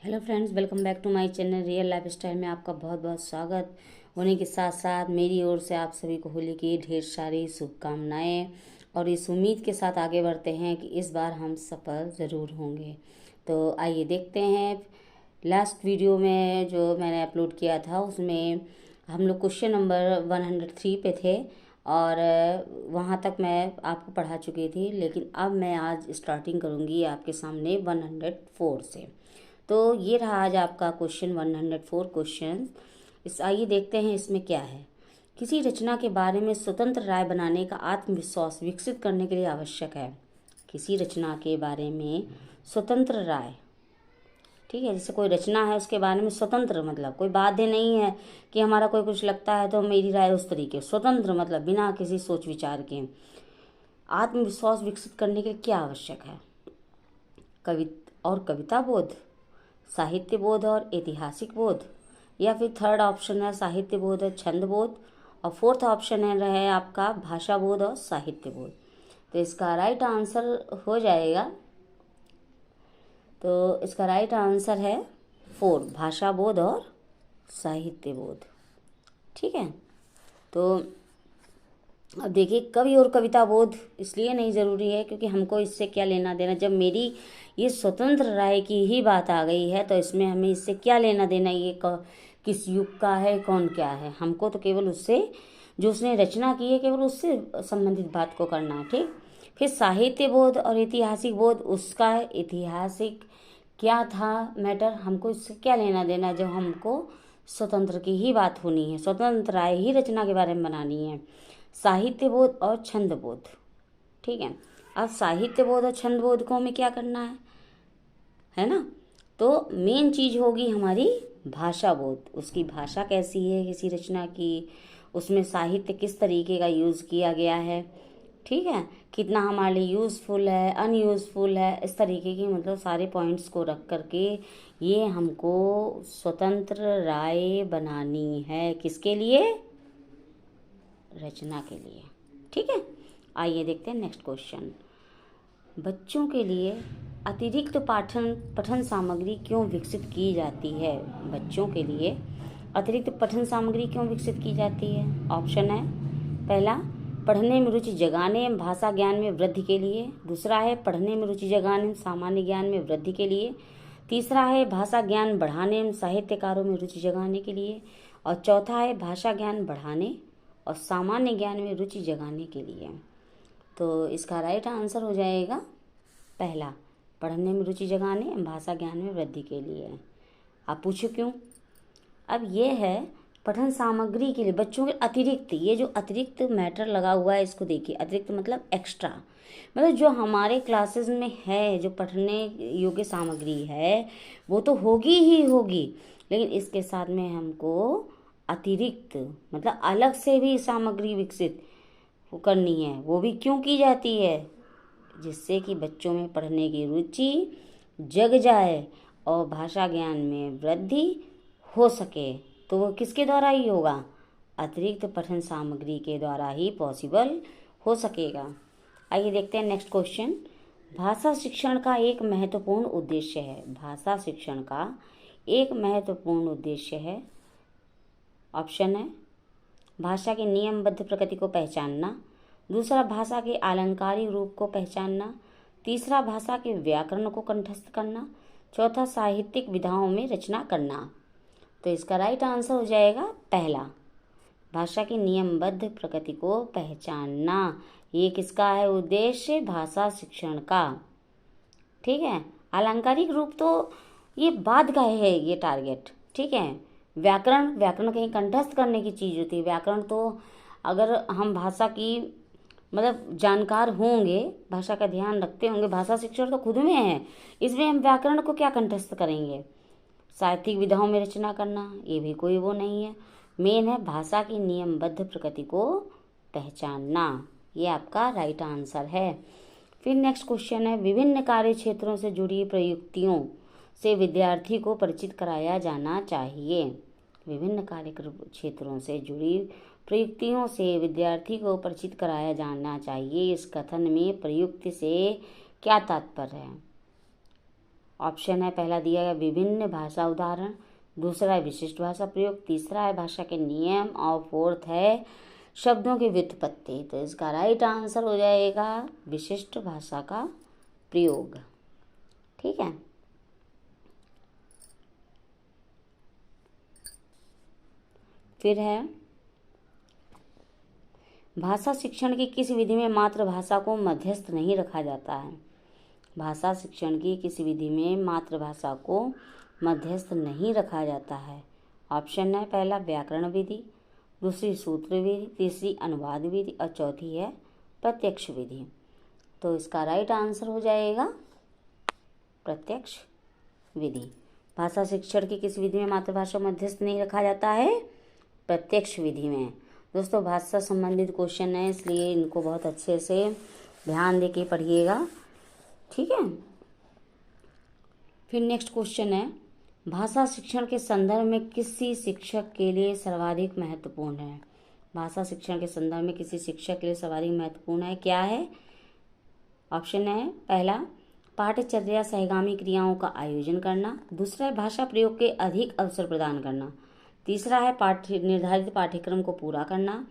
Hello friends, welcome back to my channel real life style में आपका बहुत बहुत स्वागत होने के साथ साथ मेरी ओर से आप सभी को होली की ढेर सारी शुभकामनाएं और इस उम्मीद के साथ आगे बढ़ते हैं कि इस बार हम सफल ज़रूर होंगे। तो आइए देखते हैं। लास्ट वीडियो में जो मैंने अपलोड किया था उसमें हम लोग क्वेश्चन नंबर 103 पे थे और वहाँ तक मैं आपको पढ़ा चुकी थी, लेकिन अब मैं आज स्टार्टिंग करूँगी आपके सामने 104 से। तो ये रहा आज आपका क्वेश्चन 104 क्वेश्चन। आइए देखते हैं इसमें क्या है। किसी रचना के बारे में स्वतंत्र राय बनाने का आत्मविश्वास विकसित करने के लिए आवश्यक है। किसी रचना के बारे में स्वतंत्र राय, ठीक है, जैसे कोई रचना है उसके बारे में स्वतंत्र मतलब कोई बाध्य नहीं है कि हमारा कोई कुछ लगता है तो मेरी राय उस तरीके। स्वतंत्र मतलब बिना किसी सोच विचार के। आत्मविश्वास विकसित करने के लिए क्या आवश्यक है? कविता बोध, साहित्य बोध और ऐतिहासिक बोध, या फिर थर्ड ऑप्शन है साहित्य बोध और छंद बोध, और फोर्थ ऑप्शन है रहे आपका भाषा बोध और साहित्य बोध। तो इसका राइट आंसर हो जाएगा, तो इसका राइट आंसर है 4, भाषा बोध और साहित्य बोध। ठीक है, तो अब देखिए, कवि और कविता बोध इसलिए नहीं ज़रूरी है क्योंकि हमको इससे क्या लेना देना। जब मेरी ये स्वतंत्र राय की ही बात आ गई है तो इसमें हमें इससे क्या लेना देना, ये किस युग का है, कौन क्या है। हमको तो केवल उससे, जो उसने रचना की है, केवल उससे संबंधित बात को करना है। ठीक, फिर साहित्य बोध और ऐतिहासिक बोध, उसका ऐतिहासिक क्या था मैटर, हमको इससे क्या लेना देना। जब हमको स्वतंत्र की ही बात होनी है, स्वतंत्र राय ही रचना के बारे में बनानी है। साहित्य बोध और छंद बोध, ठीक है। अब साहित्य बोध और छंद बोध को हमें क्या करना है ना। तो मेन चीज होगी हमारी भाषा बोध। उसकी भाषा कैसी है किसी रचना की, उसमें साहित्य किस तरीके का यूज़ किया गया है, ठीक है, कितना हमारे लिए यूज़फुल है, अनयूज़फुल है, इस तरीके की मतलब सारे पॉइंट्स को रख करके ये हमको स्वतंत्र राय बनानी है। किसके लिए? रचना के लिए। ठीक है, आइए देखते हैं नेक्स्ट क्वेश्चन। बच्चों के लिए अतिरिक्त पठन सामग्री क्यों विकसित की जाती है? बच्चों के लिए अतिरिक्त पठन सामग्री क्यों विकसित की जाती है? ऑप्शन है, पहला, पढ़ने में रुचि जगाने एवं भाषा ज्ञान में वृद्धि के लिए। दूसरा है पढ़ने में रुचि जगाने एवं सामान्य ज्ञान में वृद्धि के लिए। तीसरा है भाषा ज्ञान बढ़ाने एवं साहित्यकारों में रुचि जगाने के लिए। और चौथा है भाषा ज्ञान बढ़ाने और सामान्य ज्ञान में रुचि जगाने के लिए। तो इसका राइट आंसर हो जाएगा पहला, पढ़ने में रुचि जगाने भाषा ज्ञान में वृद्धि के लिए। आप पूछो क्यों? अब ये है पठन सामग्री के लिए बच्चों के अतिरिक्त, ये जो अतिरिक्त मैटर लगा हुआ है इसको देखिए। अतिरिक्त मतलब एक्स्ट्रा, मतलब जो हमारे क्लासेस में है, जो पढ़ने योग्य सामग्री है वो तो होगी ही होगी, लेकिन इसके साथ में हमको अतिरिक्त मतलब अलग से भी सामग्री विकसित करनी है। वो भी क्यों की जाती है? जिससे कि बच्चों में पढ़ने की रुचि जग जाए और भाषा ज्ञान में वृद्धि हो सके। तो वो किसके द्वारा ही होगा? अतिरिक्त पठन सामग्री के द्वारा ही पॉसिबल हो सकेगा। आइए देखते हैं नेक्स्ट क्वेश्चन। भाषा शिक्षण का एक महत्वपूर्ण उद्देश्य है। भाषा शिक्षण का एक महत्वपूर्ण उद्देश्य है। ऑप्शन है, भाषा की नियमबद्ध प्रकृति को पहचानना। दूसरा, भाषा के अलंकारिक रूप को पहचानना। तीसरा, भाषा के व्याकरण को कंठस्थ करना। चौथा, साहित्यिक विधाओं में रचना करना। तो इसका राइट आंसर हो जाएगा पहला, भाषा की नियमबद्ध प्रकृति को पहचानना। ये किसका है उद्देश्य? भाषा शिक्षण का। ठीक है, अलंकारिक रूप तो ये बाद का है ये टारगेट। ठीक है, व्याकरण कहीं कंठस्थ करने की चीज़ होती है। व्याकरण तो अगर हम भाषा की मतलब जानकार होंगे, भाषा का ध्यान रखते होंगे, भाषा शिक्षण तो खुद में है, इसमें हम व्याकरण को क्या कंठस्थ करेंगे? साहित्यिक विधाओं में रचना करना, ये भी कोई वो नहीं है। मेन है भाषा की नियमबद्ध प्रकृति को पहचानना। ये आपका राइट आंसर है। फिर नेक्स्ट क्वेश्चन है, विभिन्न कार्य क्षेत्रों से जुड़ी प्रयुक्तियों से विद्यार्थी को परिचित कराया जाना चाहिए। विभिन्न कार्य क्षेत्रों से जुड़ी प्रयुक्तियों से विद्यार्थी को परिचित कराया जाना चाहिए। इस कथन में प्रयुक्ति से क्या तात्पर्य है? ऑप्शन है पहला दिया गया विभिन्न भाषा उदाहरण, दूसरा है विशिष्ट भाषा प्रयोग, तीसरा है भाषा के नियम और फोर्थ है शब्दों की व्युत्पत्ति। तो इसका राइट आंसर हो जाएगा विशिष्ट भाषा का प्रयोग। ठीक है, फिर है भाषा शिक्षण की किस विधि में मातृभाषा को मध्यस्थ नहीं रखा जाता है। भाषा शिक्षण की किस विधि में मातृभाषा को मध्यस्थ नहीं रखा जाता है। ऑप्शन है पहला व्याकरण विधि, दूसरी सूत्र विधि, तीसरी अनुवाद विधि और चौथी है प्रत्यक्ष विधि। तो इसका राइट आंसर हो जाएगा प्रत्यक्ष विधि। भाषा शिक्षण की किस विधि में मातृभाषा मध्यस्थ नहीं रखा जाता है, प्रत्यक्ष विधि में। दोस्तों भाषा संबंधित क्वेश्चन है, इसलिए इनको बहुत अच्छे से ध्यान देके पढ़िएगा। ठीक है, फिर नेक्स्ट क्वेश्चन है भाषा शिक्षण के संदर्भ में किसी शिक्षक के लिए सर्वाधिक महत्वपूर्ण है। भाषा शिक्षण के संदर्भ में किसी शिक्षक के लिए सर्वाधिक महत्वपूर्ण है, क्या है। ऑप्शन है पहला पाठ्यचर्या सहगामी क्रियाओं का आयोजन करना, दूसरा है भाषा प्रयोग के अधिक अवसर प्रदान करना, तीसरा है निर्धारित पाठ्यक्रम को पूरा करना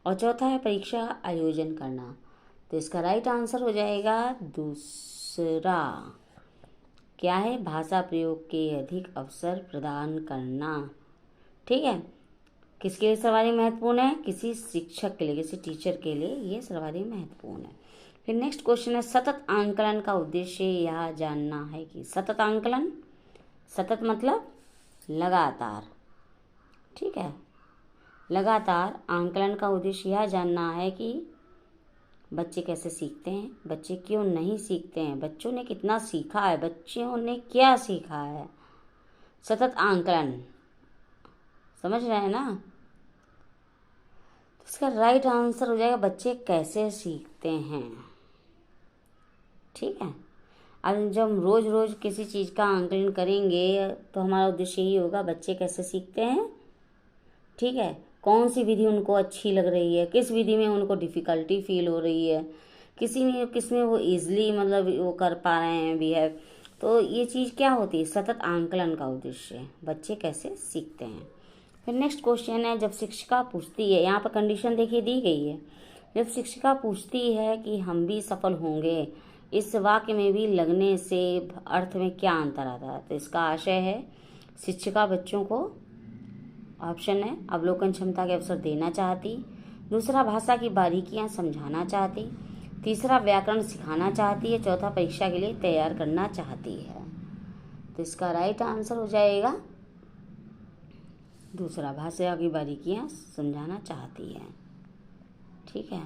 और चौथा है परीक्षा आयोजन करना। तो इसका राइट आंसर हो जाएगा दूसरा, क्या है, भाषा प्रयोग के अधिक अवसर प्रदान करना। ठीक है, किसके लिए सर्वाधिक महत्वपूर्ण है, किसी शिक्षक के लिए, किसी टीचर के लिए ये सर्वाधिक महत्वपूर्ण है। फिर नेक्स्ट क्वेश्चन है सतत आंकलन का उद्देश्य यह जानना है कि सतत आंकलन, सतत मतलब लगातार। ठीक है, लगातार आंकलन का उद्देश्य यह जानना है कि बच्चे कैसे सीखते हैं, बच्चे क्यों नहीं सीखते हैं, बच्चों ने कितना सीखा है, बच्चों ने क्या सीखा है। सतत आंकलन, समझ रहे हैं ना। तो इसका राइट आंसर हो जाएगा बच्चे कैसे सीखते हैं। ठीक है, अब जब रोज रोज किसी चीज़ का आंकलन करेंगे तो हमारा उद्देश्य यही होगा बच्चे कैसे सीखते हैं। ठीक है, कौन सी विधि उनको अच्छी लग रही है, किस विधि में उनको डिफ़िकल्टी फील हो रही है, किसमें वो ईजिली मतलब वो कर पा रहे हैं बिहेव। तो ये चीज़ क्या होती है, सतत आंकलन का उद्देश्य बच्चे कैसे सीखते हैं। फिर नेक्स्ट क्वेश्चन है जब शिक्षिका पूछती है, यहाँ पर कंडीशन देखिए दी गई है, जब शिक्षिका पूछती है कि हम भी सफल होंगे, इस वाक्य में भी लगने से अर्थ में क्या अंतर आता है। तो इसका आशय है शिक्षिका बच्चों को, ऑप्शन है अवलोकन क्षमता के अवसर देना चाहती, दूसरा भाषा की बारीकियां समझाना चाहती, तीसरा व्याकरण सिखाना चाहती है, चौथा परीक्षा के लिए तैयार करना चाहती है। तो इसका राइट आंसर हो जाएगा दूसरा, भाषा की बारीकियां समझाना चाहती है। ठीक है,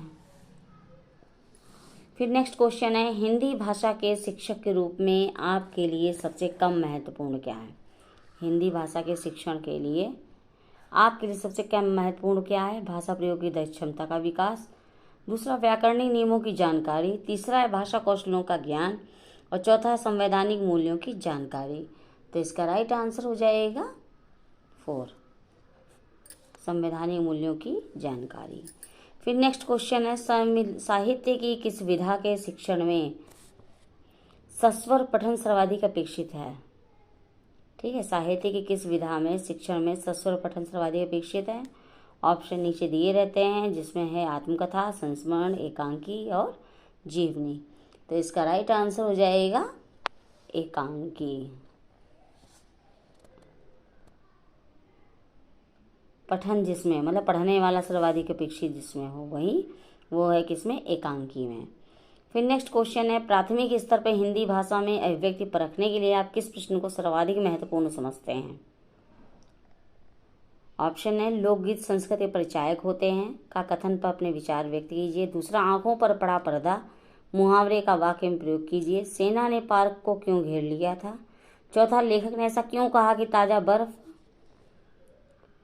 फिर नेक्स्ट क्वेश्चन है हिंदी भाषा के शिक्षक के रूप में आपके लिए सबसे कम महत्वपूर्ण क्या है। हिंदी भाषा के शिक्षण के लिए आपके लिए सबसे कम महत्वपूर्ण क्या है। भाषा प्रयोग की दक्ष क्षमता का विकास, दूसरा व्याकरणिक नियमों की जानकारी, तीसरा है भाषा कौशलों का ज्ञान और चौथा है संवैधानिक मूल्यों की जानकारी। तो इसका राइट आंसर हो जाएगा 4, संवैधानिक मूल्यों की जानकारी। फिर नेक्स्ट क्वेश्चन है साहित्य की किस विधा के शिक्षण में सस्वर पठन सर्वाधिक अपेक्षित है। ठीक है, साहित्य की किस विधा में शिक्षण में सस्वर पठन सर्वाधिक अपेक्षित है। ऑप्शन नीचे दिए रहते हैं जिसमें है आत्मकथा, संस्मरण, एकांकी और जीवनी। तो इसका राइट आंसर हो जाएगा एकांकी। पठन जिसमें मतलब पढ़ने वाला सर्वाधिक अपेक्षित जिसमें हो वही वो है किसमें, एकांकी में। फिर नेक्स्ट क्वेश्चन है प्राथमिक स्तर पर हिंदी भाषा में अभिव्यक्ति परखने के लिए आप किस प्रश्न को सर्वाधिक महत्वपूर्ण समझते हैं। ऑप्शन है लोकगीत संस्कृत के परिचायक होते हैं का कथन पर अपने विचार व्यक्त कीजिए, दूसरा आंखों पर पड़ा पर्दा मुहावरे का वाक्य में प्रयोग कीजिए, सेना ने पार्क को क्यों घेर लिया था, चौथा लेखक ने ऐसा क्यों कहा कि ताज़ा बर्फ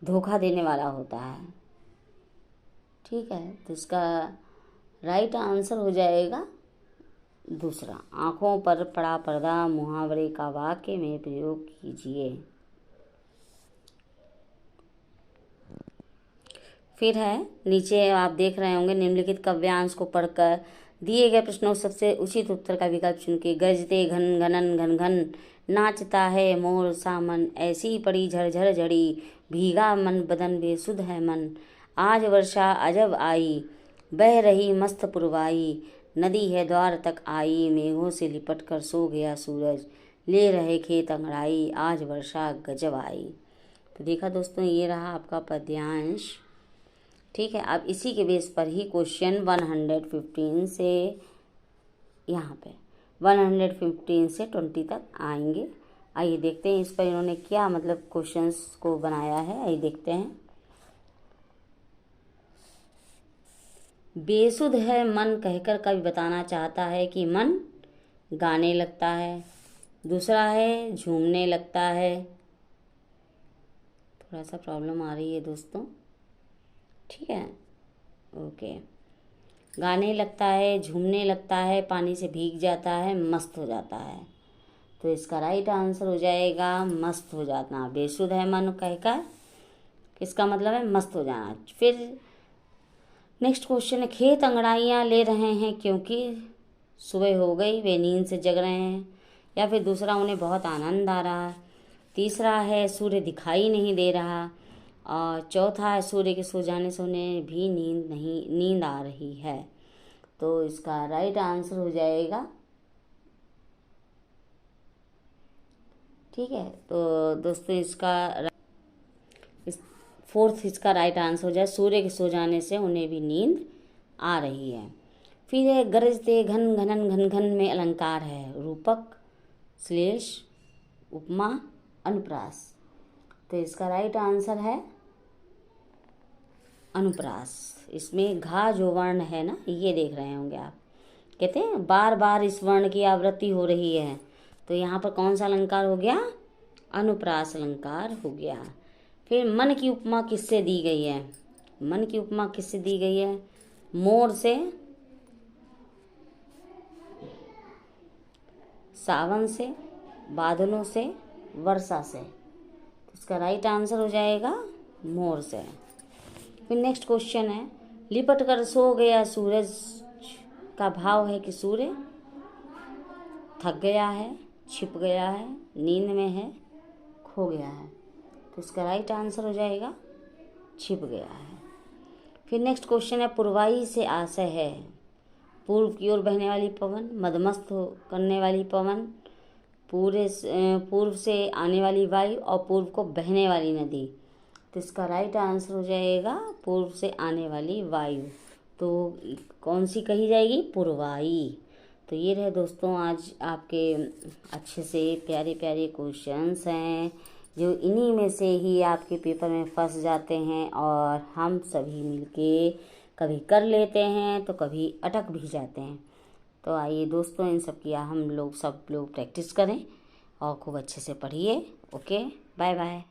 धोखा देने वाला होता है। ठीक है, तो इसका राइट आंसर हो जाएगा दूसरा, आंखों पर पड़ा पर्दा मुहावरे का वाक्य में प्रयोग कीजिए। फिर है नीचे आप देख रहे होंगे निम्नलिखित काव्यांश को पढ़कर दिए गए प्रश्नों सबसे उचित उत्तर का विकल्प चुन के गरजते घन घनन घन घन नाचता है मोर सा मन, ऐसी पड़ी झरझर झड़ी, भीगा मन बदन बेसुध है मन। आज वर्षा अजब आई, बह रही मस्त पुरवाई, नदी है द्वार तक आई, मेघों से लिपट कर सो गया सूरज, ले रहे खेत अंगड़ाई, आज वर्षा गजब आई। तो देखा दोस्तों, ये रहा आपका पद्यांश। ठीक है, अब इसी के बेस पर ही क्वेश्चन 115 से यहाँ पे 115 से 20 तक आएंगे। आइए देखते हैं इस पर इन्होंने क्या मतलब क्वेश्चंस को बनाया है। आइए देखते हैं। बेसुध है मन कहकर कवि बताना चाहता है कि मन गाने लगता है। दूसरा है झूमने लगता है। थोड़ा सा प्रॉब्लम आ रही है दोस्तों, ठीक है, ओके। गाने लगता है, झूमने लगता है, पानी से भीग जाता है, मस्त हो जाता है। तो इसका राइट आंसर हो जाएगा मस्त हो जाना। बेसुध है मन कहकर किसका मतलब है मस्त हो जाना। फिर नेक्स्ट क्वेश्चन है, खेत अंगड़ाइयाँ ले रहे हैं क्योंकि सुबह हो गई, वे नींद से जग रहे हैं। या फिर दूसरा, उन्हें बहुत आनंद आ रहा है। तीसरा है सूर्य दिखाई नहीं दे रहा। और चौथा है सूर्य के सो जाने से उन्हें भी नींद आ रही है। तो इसका राइट आंसर हो जाएगा, ठीक है। तो दोस्तों फोर्थ इसका राइट आंसर हो जाए, सूर्य के सो जाने से उन्हें भी नींद आ रही है। फिर है गरजते घन घनन घन घन में अलंकार है, रूपक, श्लेष, उपमा, अनुप्रास। तो इसका राइट आंसर है अनुप्रास। इसमें घा जो वर्ण है ना, ये देख रहे होंगे आप, कहते हैं बार बार इस वर्ण की आवृत्ति हो रही है। तो यहाँ पर कौन सा अलंकार हो गया, अनुप्रास अलंकार हो गया। फिर मन की उपमा किससे दी गई है। मन की उपमा किससे दी गई है, मोर से, सावन से, बादलों से, वर्षा से। तो इसका राइट आंसर हो जाएगा मोर से। फिर नेक्स्ट क्वेश्चन है, लिपट कर सो गया सूरज का भाव है कि सूर्य थक गया है, छिप गया है, नींद में है, खो गया है। तो इसका राइट आंसर हो जाएगा छिप गया है। फिर नेक्स्ट क्वेश्चन है, पूर्वाई से आशय है, पूर्व की ओर बहने वाली पवन, मदमस्त करने वाली पवन, पूर्व से आने वाली वायु और पूर्व को बहने वाली नदी। तो इसका राइट आंसर हो जाएगा पूर्व से आने वाली वायु। तो कौन सी कही जाएगी, पूर्वाई। तो ये रहे दोस्तों आज आपके अच्छे से प्यारे प्यारे क्वेश्चंस हैं, जो इन्हीं में से ही आपके पेपर में फंस जाते हैं और हम सभी मिलके कभी कर लेते हैं तो कभी अटक भी जाते हैं। तो आइए दोस्तों, इन सब की हम सब लोग प्रैक्टिस करें और खूब अच्छे से पढ़िए। Okay, bye bye.